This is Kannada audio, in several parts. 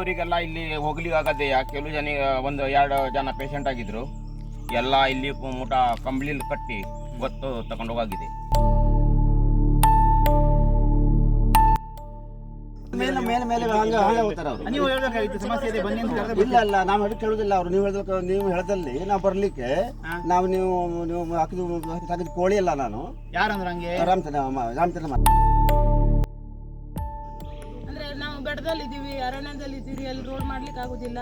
ಇದ್ದವರಿಗೆಲ್ಲ ಇಲ್ಲಿ ಹೋಗ್ಲಿಕ್ಕೆ ಆಗದೆ. ಕೆಲವು ಜನ 1-2 ಜನ ಪೇಷಂಟ್ ಆಗಿದ್ರು. ಎಲ್ಲ ಇಲ್ಲಿ ಮುಟ ಕಂಬಳಿ ಕಟ್ಟಿ ಗೊತ್ತು ತಗೊಂಡು ಹೋಗಿದೆ. ಮೇಲೆ ಮೇಲೆ ಮೇಲೆ ಹಂಗೆ ಹೋಗ್ತಾರೆ ಅವರು. ನೀವು ಹೇಳ್ಬೇಕಾಗಿತ್ತು ಸಮಸ್ಯೆ ಇದೆ ಬನ್ನಿ ಅಂತ. ಇಲ್ಲ ನಾವು ಹೇಳಿ ಕೇಳುದಿಲ್ಲ ಅವರು. ನೀವು ಹೇಳ್ದಲ್ಲಿ ನಾವು ಬರ್ಲಿಕ್ಕೆ ನಾವು ನೀವು ಹಾಕಿದ ಕೋಳಿ ಅಲ್ಲ ನಾನು. ಯಾರಂದ್ರೆ ಹಂಗೆ ರಾಮಚಂದ್ರ ಅಂದ್ರೆ ನಾವು ಬೆಟ್ಟದಲ್ಲಿ ಇದೀವಿ, ಅರಣ್ಯದಲ್ಲಿ ಇದೀವಿ, ಅಲ್ಲಿ ರೋಡ್ ಮಾಡ್ಲಿಕ್ಕೆ ಆಗುದಿಲ್ಲ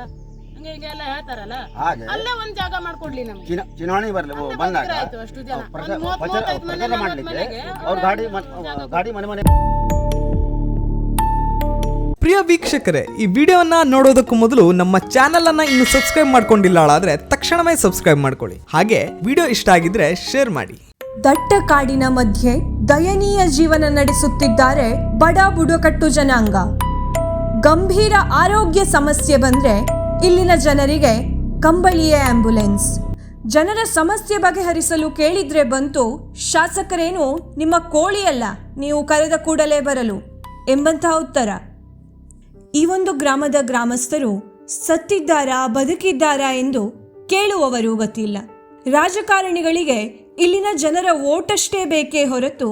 ಹಂಗೆ ಹಿಂಗೆಲ್ಲ ಹೇಳ್ತಾರಲ್ಲ. ಹಾಗೆ ಅಲ್ಲೇ ಒಂದ್ ಜಾಗ ಮಾಡ್ಕೊಡ್ಲಿ ನಮ್ಗೆ. ಚುನಾವಣೆ ಬರ್ಲಿ ಬಂದಾಗ ಅಷ್ಟು ಜನ ಪ್ರಚಾರ ಮಾಡ್ಲಿಕ್ಕೆ ಅವ್ರ ಗಾಡಿ ಮನೆ ಮನೆ. ಪ್ರಿಯ ವೀಕ್ಷಕರೇ, ಈ ವಿಡಿಯೋನ ನೋಡೋದಕ್ಕೂ ಮೊದಲು ನಮ್ಮ ಚಾನೆಲ್ ಅನ್ನ ಇನ್ನು ಸಬ್ಸ್ಕ್ರೈಬ್ ಮಾಡ್ಕೊಂಡಿಲ್ಲ ಆದ್ರೆ ತಕ್ಷಣವೇ ಸಬ್ಸ್ಕ್ರೈಬ್ ಮಾಡ್ಕೊಳ್ಳಿ. ಹಾಗೆ ವಿಡಿಯೋ ಇಷ್ಟ ಆಗಿದ್ರೆ ಶೇರ್ ಮಾಡಿ. ದಟ್ಟ ಕಾಡಿನ ಮಧ್ಯೆ ದಯನೀಯ ಜೀವನ ನಡೆಸುತ್ತಿದ್ದಾರೆ ಬಡ ಬುಡಕಟ್ಟು ಜನಾಂಗ. ಗಂಭೀರ ಆರೋಗ್ಯ ಸಮಸ್ಯೆ ಬಂದ್ರೆ ಇಲ್ಲಿನ ಜನರಿಗೆ ಕಂಬಳಿಯೇ ಆಂಬ್ಯುಲೆನ್ಸ್. ಜನರ ಸಮಸ್ಯೆ ಬಗೆಹರಿಸಲು ಕೇಳಿದ್ರೆ ಬಂತು, ಶಾಸಕರೇನು ನಿಮ್ಮ ಕೋಳಿಯಲ್ಲ, ನೀವು ಕರೆದ ಕೂಡಲೇ ಬರಲು ಎಂಬಂತಹ ಉತ್ತರ. ಈ ಒಂದು ಗ್ರಾಮದ ಗ್ರಾಮಸ್ಥರು ಸತ್ತಿದ್ದಾರಾ ಬದುಕಿದ್ದಾರಾ ಎಂದು ಕೇಳುವವರು ಗೊತ್ತಿಲ್ಲ. ರಾಜಕಾರಣಿಗಳಿಗೆ ಇಲ್ಲಿನ ಜನರ ಓಟಷ್ಟೇ ಬೇಕೇ ಹೊರತು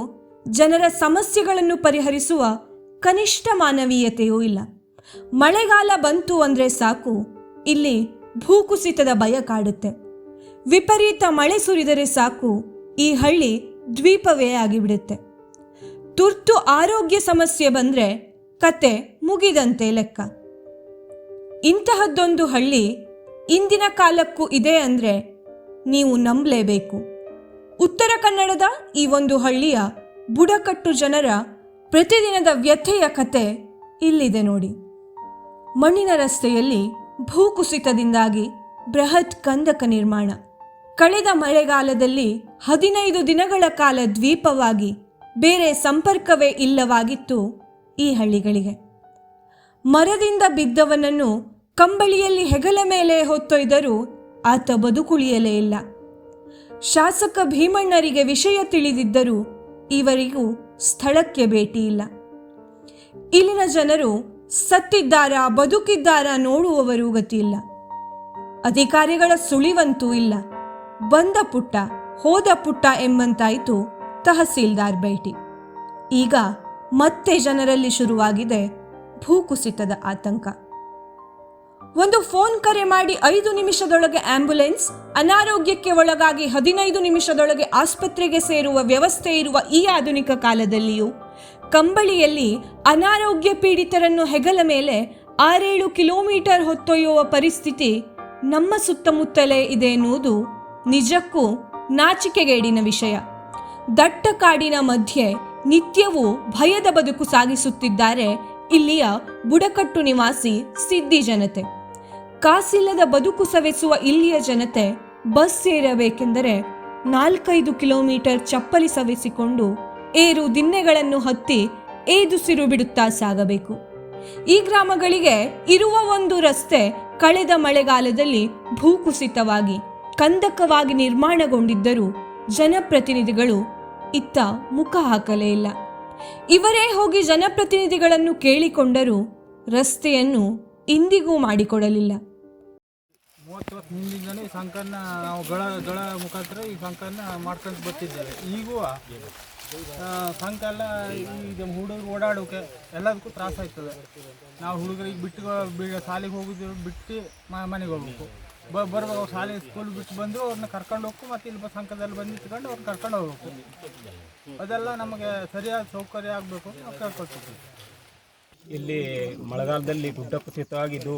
ಜನರ ಸಮಸ್ಯೆಗಳನ್ನು ಪರಿಹರಿಸುವ ಕನಿಷ್ಠ ಮಾನವೀಯತೆಯೂ ಇಲ್ಲ. ಮಳೆಗಾಲ ಬಂತು ಅಂದರೆ ಸಾಕು, ಇಲ್ಲಿ ಭೂಕುಸಿತದ ಭಯ ಕಾಡುತ್ತೆ. ವಿಪರೀತ ಮಳೆ ಸುರಿದರೆ ಸಾಕು, ಈ ಹಳ್ಳಿ ದ್ವೀಪವೇ ಆಗಿಬಿಡುತ್ತೆ. ತುರ್ತು ಆರೋಗ್ಯ ಸಮಸ್ಯೆ ಬಂದರೆ ಕತೆ ಮುಗಿದಂತೆ ಲೆಕ್ಕ. ಇಂತಹದ್ದೊಂದು ಹಳ್ಳಿ ಇಂದಿನ ಕಾಲಕ್ಕೂ ಇದೆ ಅಂದರೆ ನೀವು ನಂಬಲೇಬೇಕು. ಉತ್ತರ ಕನ್ನಡದ ಈ ಒಂದು ಹಳ್ಳಿಯ ಬುಡಕಟ್ಟು ಜನರ ಪ್ರತಿದಿನದ ವ್ಯಥೆಯ ಕತೆ ಇಲ್ಲಿದೆ ನೋಡಿ. ಮಣ್ಣಿನ ರಸ್ತೆಯಲ್ಲಿ ಭೂಕುಸಿತದಿಂದಾಗಿ ಬೃಹತ್ ಕಂದಕ ನಿರ್ಮಾಣ. ಕಳೆದ ಮಳೆಗಾಲದಲ್ಲಿ 15 ದಿನಗಳ ಕಾಲ ದ್ವೀಪವಾಗಿ ಬೇರೆ ಸಂಪರ್ಕವೇ ಇಲ್ಲವಾಗಿತ್ತು ಈ ಹಳ್ಳಿಗಳಿಗೆ. ಮರದಿಂದ ಬಿದ್ದವನನ್ನು ಕಂಬಳಿಯಲ್ಲಿ ಹೆಗಲ ಮೇಲೆ ಹೊತ್ತೊಯ್ದರೂ ಆತ ಬದುಕುಳಿಯಲೇ ಇಲ್ಲ. ಶಾಸಕ ಭೀಮಣ್ಣರಿಗೆ ವಿಷಯ ತಿಳಿದಿದ್ದರೂ ಇವರಿಗೂ ಸ್ಥಳಕ್ಕೆ ಭೇಟಿ ಇಲ್ಲ. ಇಲ್ಲಿನ ಜನರು ಸತ್ತಿದ್ದಾರಾ ಬದುಕಿದ್ದಾರಾ ನೋಡುವವರೂ ಗತಿಯಿಲ್ಲ. ಅಧಿಕಾರಿಗಳ ಸುಳಿವಂತೂ ಇಲ್ಲ. ಬಂದ ಪುಟ್ಟ ಹೋದ ಪುಟ್ಟ ಎಂಬಂತಾಯಿತು ತಹಸೀಲ್ದಾರ್ ಭೇಟಿ. ಈಗ ಮತ್ತೆ ಜನರಲ್ಲಿ ಶುರುವಾಗಿದೆ ಭೂಕುಸಿತದ ಆತಂಕ. ಒಂದು ಫೋನ್ ಕರೆ ಮಾಡಿ 5 ನಿಮಿಷದೊಳಗೆ ಆಂಬ್ಯುಲೆನ್ಸ್, ಅನಾರೋಗ್ಯಕ್ಕೆ ಒಳಗಾಗಿ 15 ನಿಮಿಷದೊಳಗೆ ಆಸ್ಪತ್ರೆಗೆ ಸೇರುವ ವ್ಯವಸ್ಥೆ ಇರುವ ಈ ಆಧುನಿಕ ಕಾಲದಲ್ಲಿಯೂ ಕಂಬಳಿಯಲ್ಲಿ ಅನಾರೋಗ್ಯ ಪೀಡಿತರನ್ನು ಹೆಗಲ ಮೇಲೆ 6-7 ಕಿಲೋಮೀಟರ್ ಹೊತ್ತೊಯ್ಯುವ ಪರಿಸ್ಥಿತಿ ನಮ್ಮ ಸುತ್ತಮುತ್ತಲೇ ಇದೆ ಎನ್ನುವುದು ನಿಜಕ್ಕೂ ನಾಚಿಕೆಗೇಡಿನ ವಿಷಯ. ದಟ್ಟ ಕಾಡಿನ ಮಧ್ಯೆ ನಿತ್ಯವೂ ಭಯದ ಬದುಕು ಸಾಗಿಸುತ್ತಿದ್ದಾರೆ ಇಲ್ಲಿಯ ಬುಡಕಟ್ಟು ನಿವಾಸಿ ಸಿದ್ದಿ ಜನತೆ. ಕಾಸಿಲ್ಲದ ಬದುಕು ಸವೆಸುವ ಇಲ್ಲಿಯ ಜನತೆ ಬಸ್ ಸೇರಬೇಕೆಂದರೆ 4-5 ಕಿಲೋಮೀಟರ್ ಚಪ್ಪಲಿ ಸವೆಸಿಕೊಂಡು ಏರು ದಿನ್ನೆಗಳನ್ನು ಹತ್ತಿ ಏದುಸಿರು ಬಿಡುತ್ತಾ ಸಾಗಬೇಕು. ಈ ಗ್ರಾಮಗಳಿಗೆ ಇರುವ ಒಂದು ರಸ್ತೆ ಕಳೆದ ಮಳೆಗಾಲದಲ್ಲಿ ಭೂಕುಸಿತವಾಗಿ ಕಂದಕವಾಗಿ ನಿರ್ಮಾಣಗೊಂಡಿದ್ದರೂ ಜನಪ್ರತಿನಿಧಿಗಳು ಇತ್ತ ಮುಖ ಹಾಕಲೇ ಇಲ್ಲ. ಇವರೇ ಹೋಗಿ ಜನಪ್ರತಿನಿಧಿಗಳನ್ನು ಕೇಳಿಕೊಂಡರೂ ರಸ್ತೆಯನ್ನು ಇಂದಿಗೂ ಮಾಡಿಕೊಡಲಿಲ್ಲ. 30 ವರ್ಷ ಹಿಂದಿಂದಲೇ ಈ ಸಂಕನ್ನ ನಾವು ಗಳ ಮುಖಾಂತರ ಈ ಸಂಕನ್ನ ಮಾಡ್ಕೊಂಡು ಬರ್ತಿದ್ದೇವೆ. ಈಗೂ ಸಂಕ ಎಲ್ಲ ಈಗ ಹುಡುಗರು ಓಡಾಡೋಕೆ ಎಲ್ಲದಕ್ಕೂ ತ್ರಾಸ ಆಯ್ತದೆ. ನಾವು ಹುಡುಗರಿಗೆ ಬಿಟ್ಟು ಶಾಲೆಗೆ ಹೋಗಿದ್ದು ಬಿಟ್ಟು ಮನೆಗೆ ಹೋಗ್ಬೇಕು. ಬರ್ಬೇಕು ಶಾಲೆ ಸ್ಕೂಲ್ ಬಿಟ್ಟು ಬಂದರು ಅವ್ರನ್ನ ಕರ್ಕೊಂಡು ಹೋಗ್ಬೇಕು. ಮತ್ತು ಇಲ್ಲಿ ಸಂಕದಲ್ಲಿ ಬಂದು ಇಟ್ಕೊಂಡು ಅವ್ರನ್ನ ಕರ್ಕೊಂಡು ಹೋಗ್ಬೇಕು. ಅದೆಲ್ಲ ನಮಗೆ ಸರಿಯಾದ ಸೌಕರ್ಯ ಆಗಬೇಕು ಅಂತ ಕೇಳ್ಕೊಳ್ತೀವಿ. ಇಲ್ಲಿ ಮಳೆಗಾಲದಲ್ಲಿ ಗುಡ್ಡ ಕುಸಿತವಾಗಿದ್ದು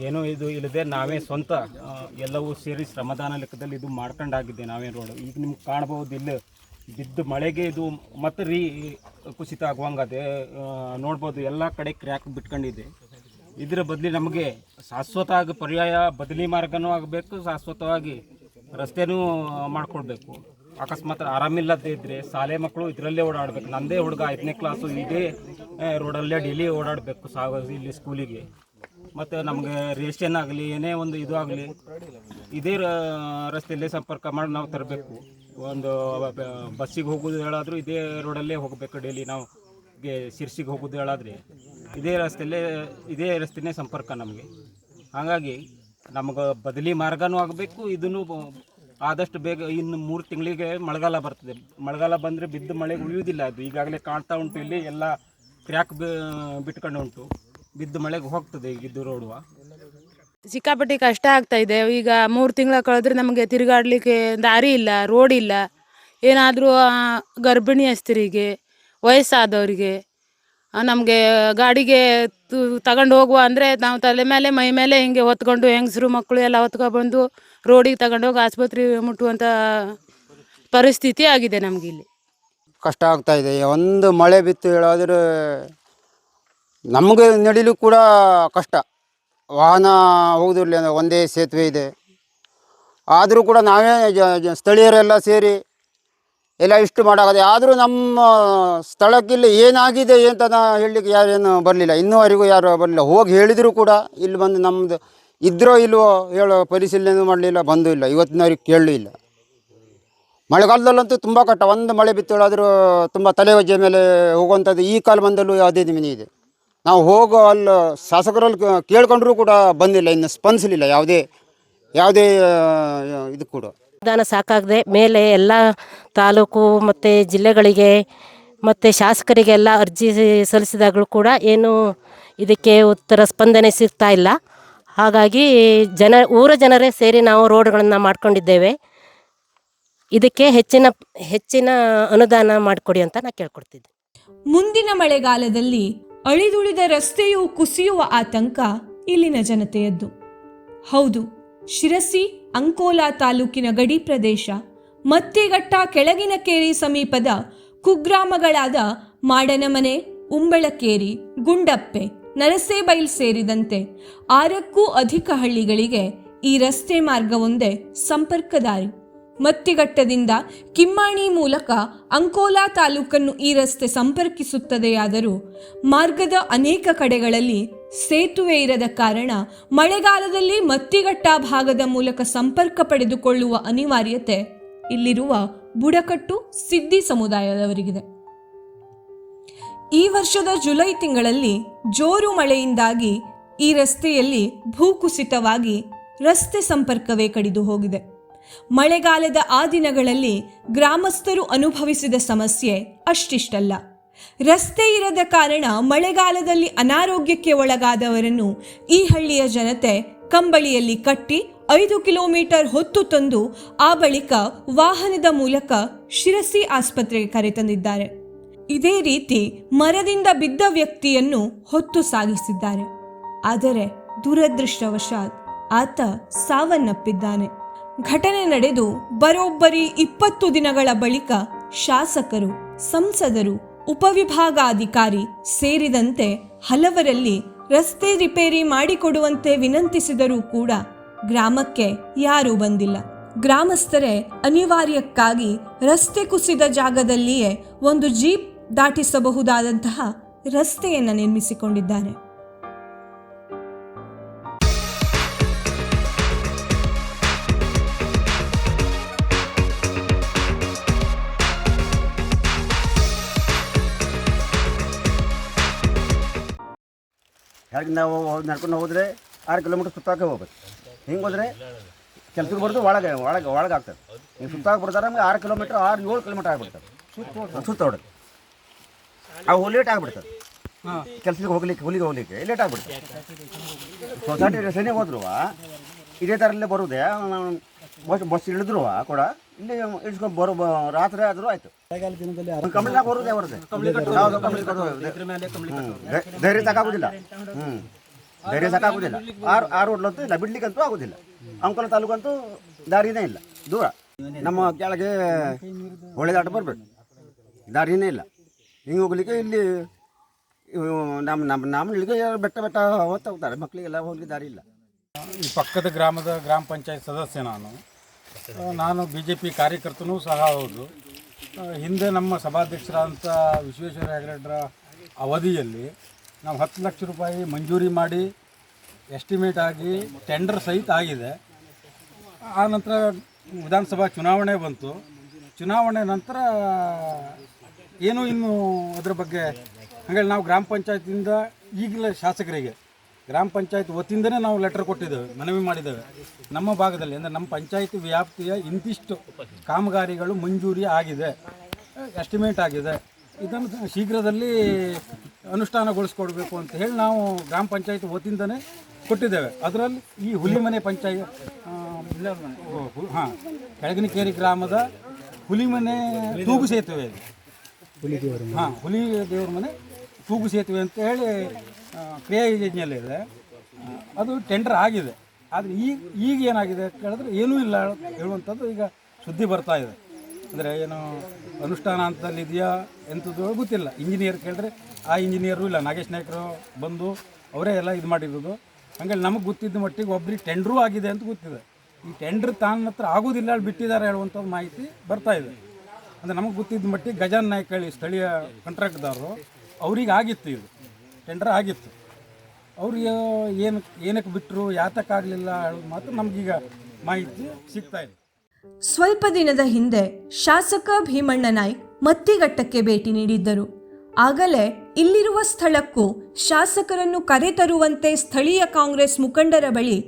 ಏನೂ ಇದು ಇಲ್ಲದೆ ನಾವೇ ಸ್ವಂತ ಎಲ್ಲವೂ ಸೇರಿ ಶ್ರಮದಾನ ಲೆಕ್ಕದಲ್ಲಿ ಇದು ಮಾಡ್ಕೊಂಡಾಗಿದೆ ನಾವೇ ರೋಡ್. ಈಗ ನಿಮ್ಗೆ ಕಾಣ್ಬೋದು, ಇಲ್ಲಿ ಬಿದ್ದು ಮಳೆಗೆ ಇದು ಮತ್ತೆ ಕುಸಿತ ಆಗುವಂಗದೆ ನೋಡ್ಬೋದು. ಎಲ್ಲ ಕಡೆ ಕ್ರ್ಯಾಕ್ ಬಿಟ್ಕೊಂಡಿದೆ. ಇದರ ಬದಲಿ ನಮಗೆ ಶಾಶ್ವತವಾಗಿ ಪರ್ಯಾಯ ಬದಲಿ ಮಾರ್ಗನೂ ಆಗಬೇಕು, ಶಾಶ್ವತವಾಗಿ ರಸ್ತೆನೂ ಮಾಡಿಕೊಡ್ಬೇಕು. ಅಕಸ್ಮಾತ್ ಆರಾಮಿಲ್ಲದೇ ಇದ್ದರೆ ಶಾಲೆ ಮಕ್ಕಳು ಇದರಲ್ಲೇ ಓಡಾಡಬೇಕು. ನನ್ನದೇ ಹುಡುಗ 5ನೇ ಕ್ಲಾಸು ಇದೇ ರೋಡಲ್ಲೇ ಡೈಲಿ ಓಡಾಡಬೇಕು ಇಲ್ಲಿ ಸ್ಕೂಲಿಗೆ. ಮತ್ತು ನಮಗೆ ರೇಷನ್ ಆಗಲಿ ಏನೇ ಒಂದು ಇದು ಆಗಲಿ ಇದೇ ರಸ್ತೆಯಲ್ಲೇ ಸಂಪರ್ಕ ಮಾಡಿ ನಾವು ತರಬೇಕು. ಒಂದು ಬಸ್ಸಿಗೆ ಹೋಗೋದು ಹೇಳಾದರೂ ಇದೇ ರೋಡಲ್ಲೇ ಹೋಗಬೇಕು ಡೈಲಿ. ನಾವು ಶಿರ್ಸಿಗೆ ಹೋಗೋದು ಹೇಳಾದರೆ ಇದೇ ರಸ್ತೆನೇ ಸಂಪರ್ಕ ನಮಗೆ. ಹಾಗಾಗಿ ನಮಗೆ ಬದಲಿ ಮಾರ್ಗನೂ ಆಗಬೇಕು. ಇದನ್ನು ಆದಷ್ಟು ಬೇಗ ಇನ್ನು 3 ತಿಂಗಳಿಗೆ ಮಳೆಗಾಲ ಬರ್ತದೆ. ಮಳೆಗಾಲ ಬಂದರೆ ಬಿದ್ದ ಮಳೆಗೆ ಉಳಿಯುವುದಿಲ್ಲ. ಅದು ಈಗಾಗಲೇ ಕಾಣ್ತಾ ಉಂಟು. ಇಲ್ಲಿ ಎಲ್ಲ ಕ್ರ್ಯಾಕ್ ಬಿಟ್ಕೊಂಡು ಉಂಟು. ಬಿದ್ದ ಮಳೆಗೆ ಹೋಗ್ತದೆ ಈಗಿದ್ದು ರೋಡುವ. ಸಿಕ್ಕಾಪಟ್ಟೆ ಕಷ್ಟ ಆಗ್ತಾ ಇದೆ. ಈಗ 3 ತಿಂಗಳ ಕಳೆದ್ರೆ ನಮಗೆ ತಿರುಗಾಡಲಿಕ್ಕೆ ದಾರಿ ಇಲ್ಲ, ರೋಡ್ ಇಲ್ಲ. ಏನಾದರೂ ಗರ್ಭಿಣಿಯಸ್ಥರಿಗೆ, ವಯಸ್ಸಾದವರಿಗೆ, ನಮಗೆ ಗಾಡಿಗೆ ತಗೊಂಡು ಹೋಗುವ ಅಂದರೆ ನಾವು ತಲೆ ಮೇಲೆ ಮೈ ಮೇಲೆ ಹಿಂಗೆ ಹೊತ್ಕೊಂಡು ಹೆಂಗಸರು ಮಕ್ಕಳು ಎಲ್ಲ ಹೊತ್ಕೊಬಂದು ರೋಡಿಗೆ ತಗೊಂಡೋಗಿ ಆಸ್ಪತ್ರೆ ಮುಟ್ಟುವಂಥ ಪರಿಸ್ಥಿತಿ ಆಗಿದೆ ನಮಗಿಲ್ಲಿ. ಕಷ್ಟ ಆಗ್ತಾ ಇದೆ. ಒಂದು ಮಳೆ ಬಿತ್ತು ಹೇಳೋದ್ರೆ ನಮಗೆ ನಡಿಲಿಕ್ಕೆ ಕೂಡ ಕಷ್ಟ. ವಾಹನ ಹೋಗುದಿಲ್ಲ, ಒಂದೇ ಸೇತುವೆ ಇದೆ. ಆದರೂ ಕೂಡ ನಾವೇ ಸ್ಥಳೀಯರೆಲ್ಲ ಸೇರಿ ಎಲ್ಲ ಇಷ್ಟು ಮಾಡಾಗದೆ. ಆದರೂ ನಮ್ಮ ಸ್ಥಳಕ್ಕಿಲ್ಲಿ ಏನಾಗಿದೆ ಅಂತ ಹೇಳಲಿಕ್ಕೆ ಯಾರೇನು ಬರಲಿಲ್ಲ. ಇನ್ನೂವರೆಗೂ ಯಾರು ಬರಲಿಲ್ಲ. ಹೋಗಿ ಹೇಳಿದರೂ ಕೂಡ ಇಲ್ಲಿ ಬಂದು ನಮ್ಮದು ಇದ್ರೋ ಇಲ್ವೋ ಹೇಳೋ ಪರಿಶೀಲನೆ ಮಾಡಲಿಲ್ಲ, ಬಂದೂ ಇಲ್ಲ. ಇವತ್ತಿನವ್ರಿಗೆ ಕೇಳಲೂ ಇಲ್ಲ. ಮಳೆಗಾಲದಲ್ಲಂತೂ ತುಂಬ ಕಷ್ಟ. ಒಂದು ಮಳೆ ಬಿತ್ತೇಳಾದರೂ ತುಂಬ ತಲೆವಜ್ಜೆ ಮೇಲೆ ಹೋಗುವಂಥದ್ದು. ಈ ಕಾಲಮಾನದಲ್ಲೂ ಅದೇ ನಿಮಿನಿ ಇದೆ. ನಾವು ಹೋಗೋ ಅಲ್ಲಿ ಶಾಸಕರಲ್ಲಿ ಕೇಳ್ಕೊಂಡ್ರೂ ಕೂಡ ಬಂದಿಲ್ಲ, ಇನ್ನು ಸ್ಪಂದಿಸಲಿಲ್ಲ ಯಾವುದೇ ಇದು ಕೂಡ. ಅನುದಾನ ಸಾಕಾಗದೆ ಮೇಲೆ ಎಲ್ಲ ತಾಲೂಕು ಮತ್ತು ಜಿಲ್ಲೆಗಳಿಗೆ ಮತ್ತು ಶಾಸಕರಿಗೆಲ್ಲ ಅರ್ಜಿ ಸಲ್ಲಿಸಿದಾಗಲೂ ಕೂಡ ಏನು ಇದಕ್ಕೆ ಉತ್ತರ ಸ್ಪಂದನೆ ಸಿಗ್ತಾ ಇಲ್ಲ. ಹಾಗಾಗಿ ಊರ ಜನರೇ ಸೇರಿ ನಾವು ರೋಡ್ಗಳನ್ನು ಮಾಡ್ಕೊಂಡಿದ್ದೇವೆ. ಇದಕ್ಕೆ ಹೆಚ್ಚಿನ ಅನುದಾನ ಮಾಡಿಕೊಡಿ ಅಂತ ನಾನು ಕೇಳ್ಕೊಡ್ತಿದ್ದೆ. ಮುಂದಿನ ಮಳೆಗಾಲದಲ್ಲಿ ಅಳಿದುಳಿದ ರಸ್ತೆಯು ಕುಸಿಯುವ ಆತಂಕ ಇಲ್ಲಿನ ಜನತೆಯದ್ದು. ಹೌದು, ಶಿರಸಿ ಅಂಕೋಲಾ ತಾಲೂಕಿನ ಗಡಿ ಪ್ರದೇಶ ಮತ್ತಿಘಟ್ಟ ಕೆಳಗಿನಕೇರಿ ಸಮೀಪದ ಕುಗ್ರಾಮಗಳಾದ ಮಾಡನಮನೆ, ಉಂಬಳಕೇರಿ, ಗುಂಡಪ್ಪೆ, ನರಸೇಬೈಲ್ ಸೇರಿದಂತೆ 6ಕ್ಕೂ ಅಧಿಕ ಹಳ್ಳಿಗಳಿಗೆ ಈ ರಸ್ತೆ ಮಾರ್ಗವೊಂದೇ ಸಂಪರ್ಕದಾರಿ. ಮತ್ತಿಘಟ್ಟದಿಂದ ಕಿಮ್ಮಾಣಿ ಮೂಲಕ ಅಂಕೋಲಾ ತಾಲೂಕನ್ನು ಈ ರಸ್ತೆ ಸಂಪರ್ಕಿಸುತ್ತದೆಯಾದರೂ ಮಾರ್ಗದ ಅನೇಕ ಕಡೆಗಳಲ್ಲಿ ಸೇತುವೆ ಇರದ ಕಾರಣ ಮಳೆಗಾಲದಲ್ಲಿ ಮತ್ತಿಘಟ್ಟ ಭಾಗದ ಮೂಲಕ ಸಂಪರ್ಕ ಪಡೆದುಕೊಳ್ಳುವ ಅನಿವಾರ್ಯತೆ ಇಲ್ಲಿರುವ ಬುಡಕಟ್ಟು ಸಿದ್ದಿ ಸಮುದಾಯದವರಿಗಿದೆ. ಈ ವರ್ಷದ ಜುಲೈ ತಿಂಗಳಲ್ಲಿ ಜೋರು ಮಳೆಯಿಂದಾಗಿ ಈ ರಸ್ತೆಯಲ್ಲಿ ಭೂಕುಸಿತವಾಗಿ ರಸ್ತೆ ಸಂಪರ್ಕವೇ ಕಡಿದು ಹೋಗಿದೆ. ಮಳೆಗಾಲದ ಆ ದಿನಗಳಲ್ಲಿ ಗ್ರಾಮಸ್ಥರು ಅನುಭವಿಸಿದ ಸಮಸ್ಯೆ ಅಷ್ಟಿಷ್ಟಲ್ಲ. ರಸ್ತೆ ಇರದ ಕಾರಣ ಮಳೆಗಾಲದಲ್ಲಿ ಅನಾರೋಗ್ಯಕ್ಕೆ ಒಳಗಾದವರನ್ನು ಈ ಹಳ್ಳಿಯ ಜನತೆ ಕಂಬಳಿಯಲ್ಲಿ ಕಟ್ಟಿ 5 ಕಿಲೋಮೀಟರ್ ಹೊತ್ತು ತಂದು ಆ ಬಳಿಕ ವಾಹನದ ಮೂಲಕ ಶಿರಸಿ ಆಸ್ಪತ್ರೆಗೆ ಕರೆತಂದಿದ್ದಾರೆ. ಇದೇ ರೀತಿ ಮರದಿಂದ ಬಿದ್ದ ವ್ಯಕ್ತಿಯನ್ನು ಹೊತ್ತು ಸಾಗಿಸಿದ್ದಾರೆ. ಆದರೆ ದುರದೃಷ್ಟವಶಾತ್ ಆತ ಸಾವನ್ನಪ್ಪಿದ್ದಾನೆ. ಘಟನೆ ನಡೆದು ಬರೋಬ್ಬರಿ 20 ದಿನಗಳ ಬಳಿಕ ಶಾಸಕರು, ಸಂಸದರು, ಉಪವಿಭಾಗಾಧಿಕಾರಿ ಸೇರಿದಂತೆ ಹಲವರಲ್ಲಿ ರಸ್ತೆ ರಿಪೇರಿ ಮಾಡಿಕೊಡುವಂತೆ ವಿನಂತಿಸಿದರೂ ಕೂಡ ಗ್ರಾಮಕ್ಕೆ ಯಾರೂ ಬಂದಿಲ್ಲ. ಗ್ರಾಮಸ್ಥರೇ ಅನಿವಾರ್ಯಕ್ಕಾಗಿ ರಸ್ತೆ ಕುಸಿದ ಜಾಗದಲ್ಲಿಯೇ ಒಂದು ಜೀಪ್ ದಾಟಿಸಬಹುದಾದಂತಹ ರಸ್ತೆಯನ್ನು ನಿರ್ಮಿಸಿಕೊಂಡಿದ್ದಾರೆ. ಹಾಗೆ ನಾವು ನಡ್ಕೊಂಡು ಹೋದರೆ 6 ಕಿಲೋಮೀಟ್ರ್ ಸುತ್ತಾಕೆ ಹೋಗ್ಬೇಕು. ಹಿಂಗೆ ಹೋದರೆ ಕೆಲಸಕ್ಕೆ ಬರೋದು ಒಳಗೆ ಆಗ್ತದೆ. ಹಿಂಗೆ ಸುತ್ತಾಗಿ ಬರ್ತಾರೆ ನಮಗೆ 6 ಕಿಲೋಮೀಟ್ರ್ 7 ಕಿಲೋಮೀಟ್ರ್ ಆಗಿಬಿಡ್ತಾರೆ ಸುತ್ತ ಹೊಡೆದು. ಅವು ಲೇಟ್ ಆಗಿಬಿಡ್ತದೆ. ಕೆಲಸಕ್ಕೆ ಹೋಗ್ಲಿಕ್ಕೆ ಲೇಟ್ ಆಗಿಬಿಡ್ತದೆ. ಸೊಸೈಟಿ ರಸ್ತೆನೇ ಹೋದ್ರು ಇದೇ ಥರಲ್ಲೇ ಬರೋದೇ. ಬಸ್ ಇಳಿದ್ರು ಕೂಡ ಇಲ್ಲಿ ಇಳಿಸ್ಕೊಂಡು ರಾತ್ರಿ ಆದರೂ ಆಯಿತು. ಕಂಪ್ಲೇಂಟ್ ಬರೋದೇ ಧೈರ್ಯ ಸಾಕಾಗೋದಿಲ್ಲ. ಧೈರ್ಯ ಸಾಕಾಗೋದಿಲ್ಲ. ಆರು ಹೋಟ್ಲಂತೂ ಇಲ್ಲ, ಬಿಡ್ಲಿಕ್ಕಂತೂ ಆಗೋದಿಲ್ಲ. ಅಂಕೋಲಾ ತಾಲೂಕಂತೂ ದಾರಿನೇ ಇಲ್ಲ, ದೂರ. ನಮ್ಮ ಕೆಳಗೆ ಹೊಳೆ ದಾಟ ಬರಬೇಕು, ದಾರಿನೇ ಇಲ್ಲ. ಹಿಂಗೆ ಹೋಗ್ಲಿಕ್ಕೆ ಇಲ್ಲಿ ನಮ್ಮ ಇಲ್ಲಿಗೆ ಬೆಟ್ಟ ಹೊತ್ತು ಹೋಗ್ತಾರೆ. ಮಕ್ಕಳಿಗೆಲ್ಲ ಹೋಗ್ಲಿಕ್ಕೆ ದಾರಿ ಇಲ್ಲ. ಈ ಪಕ್ಕದ ಗ್ರಾಮ ಪಂಚಾಯತ್ ಸದಸ್ಯ ನಾನು BJP ಕಾರ್ಯಕರ್ತನೂ ಸಹ ಹೌದು. ಹಿಂದೆ ನಮ್ಮ ಸಭಾಧ್ಯಕ್ಷರಾದಂಥ ವಿಶ್ವೇಶ್ವರ ಹೆಗಡೆಯವರ ಅವಧಿಯಲ್ಲಿ ನಾವು 10 ಲಕ್ಷ ರೂಪಾಯಿ ಮಂಜೂರಿ ಮಾಡಿ ಎಸ್ಟಿಮೇಟ್ ಆಗಿ ಟೆಂಡರ್ ಸಹಿತ ಆಗಿದೆ. ಆ ನಂತರ ವಿಧಾನಸಭಾ ಚುನಾವಣೆ ಬಂತು. ಚುನಾವಣೆ ನಂತರ ಇನ್ನೂ ಅದ್ರ ಬಗ್ಗೆ ಹಾಗಾಗಿ ನಾವು ಗ್ರಾಮ ಪಂಚಾಯತಿಂದ ಈಗಲೇ ಶಾಸಕರಿಗೆ ಗ್ರಾಮ ಪಂಚಾಯತ್ ವತಿಯಿಂದನೇ ನಾವು ಲೆಟರ್ ಕೊಟ್ಟಿದ್ದೇವೆ, ಮನವಿ ಮಾಡಿದ್ದೇವೆ. ನಮ್ಮ ಭಾಗದಲ್ಲಿ ಅಂದರೆ ನಮ್ಮ ಪಂಚಾಯತ್ ವ್ಯಾಪ್ತಿಯ ಇಂತಿಷ್ಟು ಕಾಮಗಾರಿಗಳು ಮಂಜೂರಿ ಆಗಿದೆ, ಎಸ್ಟಿಮೇಟ್ ಆಗಿದೆ, ಇದನ್ನು ಶೀಘ್ರದಲ್ಲಿ ಅನುಷ್ಠಾನಗೊಳಿಸ್ಕೊಡ್ಬೇಕು ಅಂತ ಹೇಳಿ ನಾವು ಗ್ರಾಮ ಪಂಚಾಯತ್ ವತಿಯಿಂದನೇ ಕೊಟ್ಟಿದ್ದೇವೆ. ಅದರಲ್ಲಿ ಈ ಹುಲಿಮನೆ ಪಂಚಾಯತ್ ಕೆಳಗನಕೇರಿ ಗ್ರಾಮದ ಹುಲಿಮನೆ ತೂಗು ಸೇತುವೆ ಇದೆ. ಹುಲಿ ದೇವ್ರ ಮನೆ ತೂಗು ಸೇತುವೆ ಅಂತ ಹೇಳಿ ಕ್ರಿಯಾ ಯೋಜನೆಯಲ್ಲಿದೆ. ಅದು ಟೆಂಡರ್ ಆಗಿದೆ. ಆದರೆ ಈಗ ಏನಾಗಿದೆ ಕೇಳಿದ್ರೆ ಏನೂ ಇಲ್ಲ ಹೇಳುವಂಥದ್ದು ಈಗ ಸುದ್ದಿ ಬರ್ತಾ ಇದೆ. ಅಂದರೆ ಏನು ಅನುಷ್ಠಾನ ಹಂತದಲ್ಲಿ ಇದೆಯಾ ಎಂಥದ್ದು ಗೊತ್ತಿಲ್ಲ. ಇಂಜಿನಿಯರ್ ಕೇಳಿದ್ರೆ ಆ ಇಂಜಿನಿಯರು ಇಲ್ಲ, ನಾಗೇಶ್ ನಾಯ್ಕರು ಬಂದು ಅವರೇ ಎಲ್ಲ ಇದು ಮಾಡಿರೋದು. ಹಂಗಾಗಿ ನಮಗೆ ಗೊತ್ತಿದ್ದ ಮಟ್ಟಿಗೆ ಒಬ್ಬರಿಗೆ ಟೆಂಡ್ರೂ ಆಗಿದೆ ಅಂತ ಗೊತ್ತಿದೆ. ಈ ಟೆಂಡ್ರ್ ತಾನ ಹತ್ರ ಆಗೋದಿಲ್ಲ ಬಿಟ್ಟಿದ್ದಾರೆ ಹೇಳುವಂಥದ್ದು ಮಾಹಿತಿ ಬರ್ತಾ ಇದೆ. ಅಂದರೆ ನಮಗೆ ಗೊತ್ತಿದ್ದ ಮಟ್ಟಿಗೆ ಗಜಾನ್ ನಾಯ್ಕ ಹೇಳಿ ಸ್ಥಳೀಯ ಕಾಂಟ್ರಾಕ್ಟ್ದಾರರು ಅವ್ರಿಗೆ ಆಗಿತ್ತು, ಇದು ಟೆಂಡರ್ ಆಗಿತ್ತು. ಅವ್ರಿಗೆ ಏನಕ್ಕೆ ಬಿಟ್ಟರು, ಯಾತಕ್ಕಾಗಲಿಲ್ಲ ಹೇಳೋದು ಮಾತ್ರ ನಮಗೀಗ ಮಾಹಿತಿ ಸಿಗ್ತಾ ಇದೆ. ಸ್ವಲ್ಪ ದಿನದ ಹಿಂದೆ ಶಾಸಕ ಭೀಮಣ್ಣ ನಾಯ್ಕ್ ಮತ್ತಿಘಟ್ಟಕ್ಕೆ ಭೇಟಿ ನೀಡಿದ್ದರು. ಆಗಲೇ ಇಲ್ಲಿರುವ ಸ್ಥಳಕ್ಕೂ ಶಾಸಕರನ್ನು ಕರೆತರುವಂತೆ ಸ್ಥಳೀಯ ಕಾಂಗ್ರೆಸ್ ಮುಖಂಡರ ಬಳಿ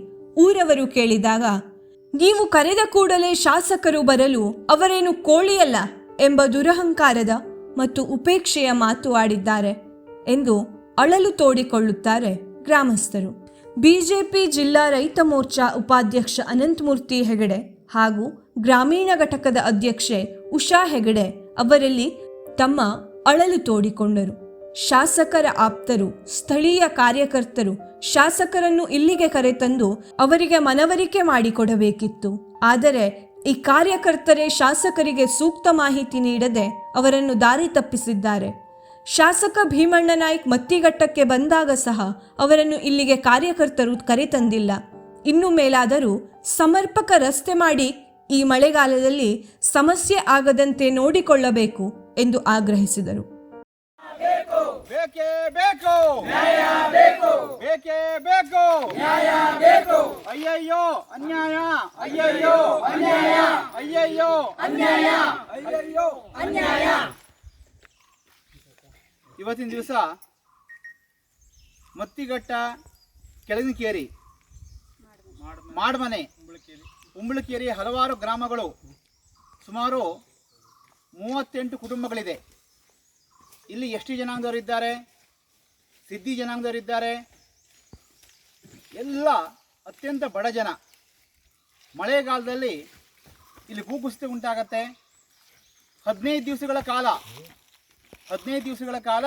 ಊರವರು ಕೇಳಿದಾಗ, ನೀವು ಕರೆದ ಕೂಡಲೇ ಶಾಸಕರು ಬರಲು ಅವರೇನು ಕೋಳಿಯಲ್ಲ ಎಂಬ ದುರಹಂಕಾರದ ಮತ್ತು ಉಪೇಕ್ಷೆಯ ಮಾತು ಆಡಿದ್ದಾರೆ ಎಂದು ಅಳಲು ತೋಡಿಕೊಳ್ಳುತ್ತಾರೆ ಗ್ರಾಮಸ್ಥರು. ಬಿಜೆಪಿ ಜಿಲ್ಲಾ ರೈತ ಮೋರ್ಚಾ ಉಪಾಧ್ಯಕ್ಷ ಅನಂತಮೂರ್ತಿ ಹೆಗಡೆ ಹಾಗೂ ಗ್ರಾಮೀಣ ಘಟಕದ ಅಧ್ಯಕ್ಷೆ ಉಷಾ ಹೆಗಡೆ ಅವರಲ್ಲಿ ತಮ್ಮ ಅಳಲು ತೋಡಿಕೊಂಡರು. ಶಾಸಕರ ಆಪ್ತರು, ಸ್ಥಳೀಯ ಕಾರ್ಯಕರ್ತರು ಶಾಸಕರನ್ನು ಇಲ್ಲಿಗೆ ಕರೆತಂದು ಅವರಿಗೆ ಮನವರಿಕೆ ಮಾಡಿಕೊಡಬೇಕಿತ್ತು. ಆದರೆ ಈ ಕಾರ್ಯಕರ್ತರೇ ಶಾಸಕರಿಗೆ ಸೂಕ್ತ ಮಾಹಿತಿ ನೀಡದೆ ಅವರನ್ನು ದಾರಿ ತಪ್ಪಿಸಿದ್ದಾರೆ. ಶಾಸಕ ಭೀಮಣ್ಣ ನಾಯ್ಕ್ ಮತ್ತಿಘಟ್ಟಕ್ಕೆ ಬಂದಾಗ ಸಹ ಅವರನ್ನು ಇಲ್ಲಿಗೆ ಕಾರ್ಯಕರ್ತರು ಕರೆತಂದಿಲ್ಲ. ಇನ್ನು ಮೇಲಾದರೂ ಸಮರ್ಪಕ ರಸ್ತೆ ಮಾಡಿ ಈ ಮಳೆಗಾಲದಲ್ಲಿ ಸಮಸ್ಯೆ ಆಗದಂತೆ ನೋಡಿಕೊಳ್ಳಬೇಕು ಎಂದು ಆಗ್ರಹಿಸಿದರು. ಬೇಕೇ ಬೇಕು ನ್ಯಾಯ ಬೇಕು, ಬೇಕೇ ಬೇಕು ನ್ಯಾಯ ಬೇಕು. ಅಯ್ಯಯ್ಯೋ ಅನ್ಯಾಯ, ಅಯ್ಯಯ್ಯೋ ಅನ್ಯಾಯ, ಅಯ್ಯಯ್ಯೋ ಅನ್ಯಾಯ, ಅಯ್ಯಯ್ಯೋ ಅನ್ಯಾಯ. ಇವತ್ತಿನ ದಿವಸ ಮತ್ತಿಘಟ್ಟ, ಕೆಳಗನಕೇರಿ, ಮಾಡಮನೆ, ಉಂಬಳಕೇರಿ ಹಲವಾರು ಗ್ರಾಮಗಳು, ಸುಮಾರು 38 ಕುಟುಂಬಗಳಿದೆ. ಇಲ್ಲಿ ಎಷ್ಟಿ ಜನಾಂಗದವರಿದ್ದಾರೆ, ಸಿದ್ಧಿ ಜನಾಂಗದವರಿದ್ದಾರೆ, ಎಲ್ಲ ಅತ್ಯಂತ ಬಡ ಜನ. ಮಳೆಗಾಲದಲ್ಲಿ ಇಲ್ಲಿ ಭೂಕುಸಿತ ಉಂಟಾಗತ್ತೆ. 15 ದಿವಸಗಳ ಕಾಲ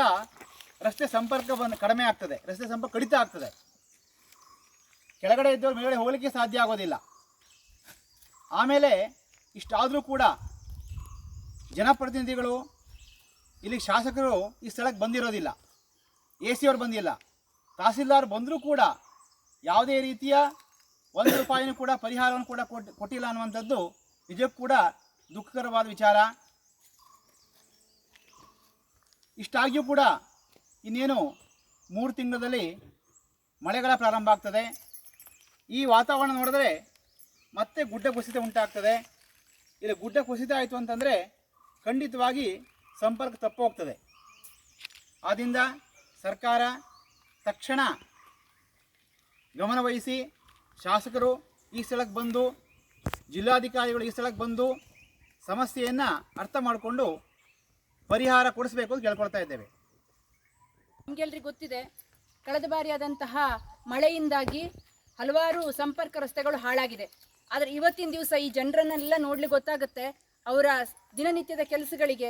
ರಸ್ತೆ ಸಂಪರ್ಕ ಕಡಿಮೆ ಆಗ್ತದೆ, ರಸ್ತೆ ಸಂಪರ್ಕ ಕಡಿತ ಆಗ್ತದೆ. ಕೆಳಗಡೆ ಇದ್ದವ್ರು ಮೇಲ್ಗಡೆ ಹೋಗಲಿಕ್ಕೆ ಸಾಧ್ಯ ಆಗೋದಿಲ್ಲ. ಆಮೇಲೆ ಇಷ್ಟಾದರೂ ಕೂಡ ಜನಪ್ರತಿನಿಧಿಗಳು, ಇಲ್ಲಿ ಶಾಸಕರು ಈ ಸ್ಥಳಕ್ಕೆ ಬಂದಿರೋದಿಲ್ಲ, AC ಅವ್ರು ಬಂದಿಲ್ಲ, ತಹಸೀಲ್ದಾರ್ ಬಂದರೂ ಕೂಡ ಯಾವುದೇ ರೀತಿಯ 1 ರೂಪಾಯಿನೂ ಕೂಡ ಪರಿಹಾರವನ್ನು ಕೂಡ ಕೊಟ್ಟಿಲ್ಲ ಅನ್ನುವಂಥದ್ದು ನಿಜಕ್ಕೂ ಕೂಡ ದುಃಖಕರವಾದ ವಿಚಾರ. ಇಷ್ಟಾಗಿಯೂ ಕೂಡ ಇನ್ನೇನು 3 ತಿಂಗಳಲ್ಲಿ ಮಳೆಗಾಲ ಪ್ರಾರಂಭ ಆಗ್ತದೆ. ಈ ವಾತಾವರಣ ನೋಡಿದ್ರೆ ಮತ್ತೆ ಗುಡ್ಡ ಕುಸಿತ ಉಂಟಾಗ್ತದೆ. ಇಲ್ಲಿ ಗುಡ್ಡ ಕುಸಿತ ಆಯಿತು ಅಂತಂದರೆ ಖಂಡಿತವಾಗಿ ಸಂಪರ್ಕ ತಪ್ಪೋಗ್ತದೆ. ಆದ್ದರಿಂದ ಸರ್ಕಾರ ತಕ್ಷಣ ಗಮನವಹಿಸಿ ಶಾಸಕರು ಈ ಸ್ಥಳಕ್ಕೆ ಬಂದು, ಜಿಲ್ಲಾಧಿಕಾರಿಗಳು ಈ ಸ್ಥಳಕ್ಕೆ ಬಂದು ಸಮಸ್ಯೆಯನ್ನು ಅರ್ಥ ಮಾಡಿಕೊಂಡು ಪರಿಹಾರ ಕೊಡಿಸಬೇಕು ಅಂತ ಕೇಳ್ಕೊಳ್ತಾ ಇದ್ದೇವೆ. ನಮಗೆಲ್ಲರಿಗೂ ಗೊತ್ತಿದೆ, ಕಳೆದ ಬಾರಿ ಆದಂತಹ ಮಳೆಯಿಂದಾಗಿ ಹಲವಾರು ಸಂಪರ್ಕ ರಸ್ತೆಗಳು ಹಾಳಾಗಿದೆ. ಆದರೆ ಇವತ್ತಿನ ದಿವಸ ಈ ಜನರನ್ನೆಲ್ಲ ನೋಡ್ಲಿಕ್ಕೆ ಗೊತ್ತಾಗುತ್ತೆ, ಅವರ ದಿನನಿತ್ಯದ ಕೆಲಸಗಳಿಗೆ,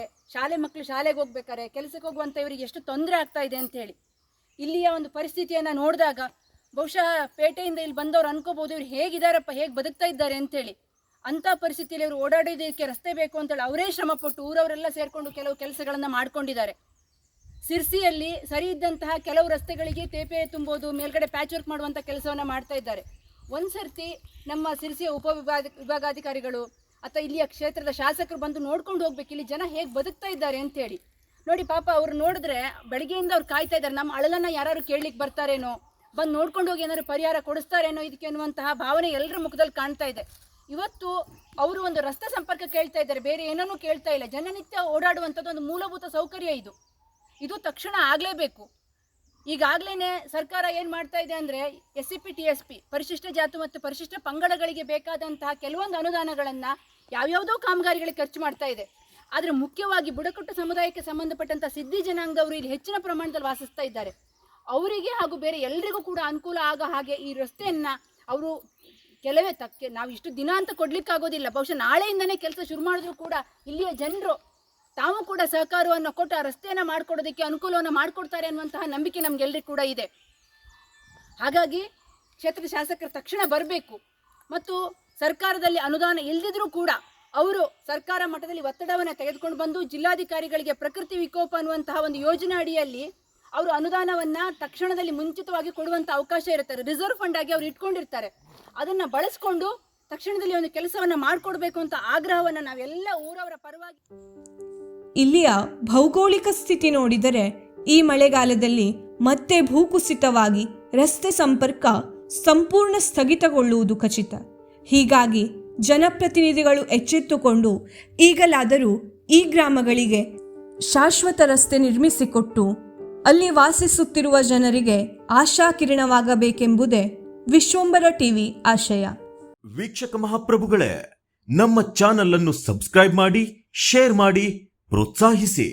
ಮಕ್ಕಳು ಶಾಲೆಗೆ ಹೋಗ್ಬೇಕಾದ್ರೆ, ಕೆಲಸಕ್ಕೆ ಹೋಗುವಂಥ ಇವರಿಗೆ ಎಷ್ಟು ತೊಂದರೆ ಆಗ್ತಾ ಇದೆ ಅಂಥೇಳಿ. ಇಲ್ಲಿಯ ಒಂದು ಪರಿಸ್ಥಿತಿಯನ್ನು ನೋಡಿದಾಗ ಬಹುಶಃ ಪೇಟೆಯಿಂದ ಇಲ್ಲಿ ಬಂದವರು ಅನ್ಕೋಬೋದು, ಇವ್ರು ಹೇಗಿದ್ದಾರಪ್ಪ, ಹೇಗೆ ಬದುಕ್ತಾ ಇದ್ದಾರೆ ಅಂಥೇಳಿ. ಅಂಥ ಪರಿಸ್ಥಿತಿಯಲ್ಲಿ ಇವರು ಓಡಾಡೋದಕ್ಕೆ ರಸ್ತೆ ಬೇಕು ಅಂತೇಳಿ ಅವರೇ ಶ್ರಮಪಟ್ಟು ಊರವರೆಲ್ಲ ಸೇರಿಕೊಂಡು ಕೆಲವು ಕೆಲಸಗಳನ್ನು ಮಾಡ್ಕೊಂಡಿದ್ದಾರೆ. ಸಿರ್ಸಿಯಲ್ಲಿ ಸರಿ ಇದ್ದಂತಹ ಕೆಲವು ರಸ್ತೆಗಳಿಗೆ ತೇಪೆ ತುಂಬೋದು, ಮೇಲ್ಗಡೆ ಪ್ಯಾಚ್ ವರ್ಕ್ ಮಾಡುವಂಥ ಕೆಲಸವನ್ನು ಮಾಡ್ತಾ ಇದ್ದಾರೆ. ಒಂದು ಸರ್ತಿ ನಮ್ಮ ಸಿರ್ಸಿಯ ವಿಭಾಗಾಧಿಕಾರಿಗಳು ಅಥವಾ ಇಲ್ಲಿಯ ಕ್ಷೇತ್ರದ ಶಾಸಕರು ಬಂದು ನೋಡ್ಕೊಂಡು ಹೋಗ್ಬೇಕು, ಇಲ್ಲಿ ಜನ ಹೇಗೆ ಬದುಕ್ತಾ ಇದ್ದಾರೆ ಅಂತೇಳಿ. ನೋಡಿ ಪಾಪ ಅವ್ರು ನೋಡಿದ್ರೆ ಬೆಳಗ್ಗೆಯಿಂದ ಅವ್ರು ಕಾಯ್ತಾ ಇದ್ದಾರೆ, ನಮ್ಮ ಅಳಲನ್ನು ಯಾರು ಕೇಳಲಿಕ್ಕೆ ಬರ್ತಾರೇನೋ, ಬಂದು ನೋಡ್ಕೊಂಡು ಹೋಗಿ ಏನಾದ್ರು ಪರಿಹಾರ ಕೊಡಿಸ್ತಾರೇನೋ ಇದಕ್ಕೆ ಅನ್ನುವಂತಹ ಭಾವನೆ ಎಲ್ಲರ ಮುಖದಲ್ಲಿ ಕಾಣ್ತಾ ಇದೆ. ಇವತ್ತು ಅವರು ಒಂದು ರಸ್ತೆ ಸಂಪರ್ಕ ಕೇಳ್ತಾ ಇದ್ದಾರೆ, ಬೇರೆ ಏನನ್ನೂ ಕೇಳ್ತಾ ಇಲ್ಲ. ಜನನಿತ್ಯ ಓಡಾಡುವಂಥದ್ದು ಒಂದು ಮೂಲಭೂತ ಸೌಕರ್ಯ ಇದು ತಕ್ಷಣ ಆಗಲೇಬೇಕು. ಈಗಾಗಲೇ ಸರ್ಕಾರ ಏನು ಮಾಡ್ತಾ ಇದೆ ಅಂದರೆ SCP TSP ಪರಿಶಿಷ್ಟ ಜಾತಿ ಮತ್ತು ಪರಿಶಿಷ್ಟ ಪಂಗಡಗಳಿಗೆ ಬೇಕಾದಂತಹ ಕೆಲವೊಂದು ಅನುದಾನಗಳನ್ನು ಯಾವ್ಯಾವುದೋ ಕಾಮಗಾರಿಗಳಿಗೆ ಖರ್ಚು ಮಾಡ್ತಾ ಇದೆ. ಆದರೆ ಮುಖ್ಯವಾಗಿ ಬುಡಕಟ್ಟು ಸಮುದಾಯಕ್ಕೆ ಸಂಬಂಧಪಟ್ಟಂಥ ಸಿದ್ಧಿ ಜನಾಂಗದವರು ಇಲ್ಲಿ ಹೆಚ್ಚಿನ ಪ್ರಮಾಣದಲ್ಲಿ ವಾಸಿಸ್ತಾ ಇದ್ದಾರೆ. ಅವರಿಗೆ ಹಾಗೂ ಬೇರೆ ಎಲ್ಲರಿಗೂ ಕೂಡ ಅನುಕೂಲ ಆಗೋ ಹಾಗೆ ಈ ರಸ್ತೆಯನ್ನು ಅವರು ಕೆಲವೇ ನಾವು ಇಷ್ಟು ದಿನ ಅಂತ ಕೊಡಲಿಕ್ಕಾಗೋದಿಲ್ಲ, ಬಹುಶಃ ನಾಳೆಯಿಂದನೇ ಕೆಲಸ ಶುರು ಮಾಡಿದ್ರು ಕೂಡ ಇಲ್ಲಿಯ ಜನರು ತಾವು ಕೂಡ ಸಹಕಾರವನ್ನು ಕೊಟ್ಟು ಆ ರಸ್ತೆಯನ್ನು ಮಾಡಿಕೊಡೋದಕ್ಕೆ ಅನುಕೂಲವನ್ನು ಮಾಡಿಕೊಡ್ತಾರೆ ಅನ್ನುವಂತಹ ನಂಬಿಕೆ ನಮಗೆಲ್ಲರಿಗೂ ಕೂಡ ಇದೆ. ಹಾಗಾಗಿ ಕ್ಷೇತ್ರದ ಶಾಸಕರು ತಕ್ಷಣ ಬರಬೇಕು ಮತ್ತು ಸರ್ಕಾರದಲ್ಲಿ ಅನುದಾನ ಇಲ್ಲದಿದ್ರೂ ಕೂಡ ಅವರು ಸರ್ಕಾರ ಮಟ್ಟದಲ್ಲಿ ಒತ್ತಡವನ್ನು ತೆಗೆದುಕೊಂಡು ಬಂದು ಜಿಲ್ಲಾಧಿಕಾರಿಗಳಿಗೆ ಪ್ರಕೃತಿ ವಿಕೋಪ ಅನ್ನುವಂತಹ ಒಂದು ಯೋಜನೆ ಅಡಿಯಲ್ಲಿ ಅವರು ಅನುದಾನವನ್ನು ತಕ್ಷಣದಲ್ಲಿ ಮುಂಚಿತವಾಗಿ ಕೊಡುವಂಥ ಅವಕಾಶ ಇರುತ್ತದೆ. ರಿಸರ್ವ್ ಫಂಡ್ ಆಗಿ ಅವರು ಇಟ್ಕೊಂಡಿರ್ತಾರೆ. ಅದನ್ನು ಬಳಸ್ಕೊಂಡು ತಕ್ಷಣದಲ್ಲಿ ಒಂದು ಕೆಲಸವನ್ನು ಮಾಡಿಕೊಡ್ಬೇಕು ಅಂತ ಆಗ್ರಹವನ್ನು ನಾವೆಲ್ಲ ಊರವರ ಪರವಾಗಿ. ಇಲ್ಲಿಯ ಭೌಗೋಳಿಕ ಸ್ಥಿತಿ ನೋಡಿದರೆ ಈ ಮಳೆಗಾಲದಲ್ಲಿ ಮತ್ತೆ ಭೂಕುಸಿತವಾಗಿ ರಸ್ತೆ ಸಂಪರ್ಕ ಸಂಪೂರ್ಣ ಸ್ಥಗಿತಗೊಳ್ಳುವುದು ಖಚಿತ. ಹೀಗಾಗಿ ಜನಪ್ರತಿನಿಧಿಗಳು ಎಚ್ಚೆತ್ತುಕೊಂಡು ಈಗಲಾದರೂ ಈ ಗ್ರಾಮಗಳಿಗೆ ಶಾಶ್ವತ ರಸ್ತೆ ನಿರ್ಮಿಸಿಕೊಟ್ಟು ಅಲ್ಲಿ ವಾಸಿಸುತ್ತಿರುವ ಜನರಿಗೆ ಆಶಾಕಿರಣವಾಗಬೇಕೆಂಬುದೇ ವಿಶ್ವಂಬರ ಟಿವಿ ಆಶಯ. ವೀಕ್ಷಕ ಮಹಾಪ್ರಭುಗಳೇ, ನಮ್ಮ ಚಾನಲ್ ಅನ್ನು ಸಬ್ಸ್ಕ್ರೈಬ್ ಮಾಡಿ, ಶೇರ್ ಮಾಡಿ, ಪ್ರೋತ್ಸಾಹಿಸಿ.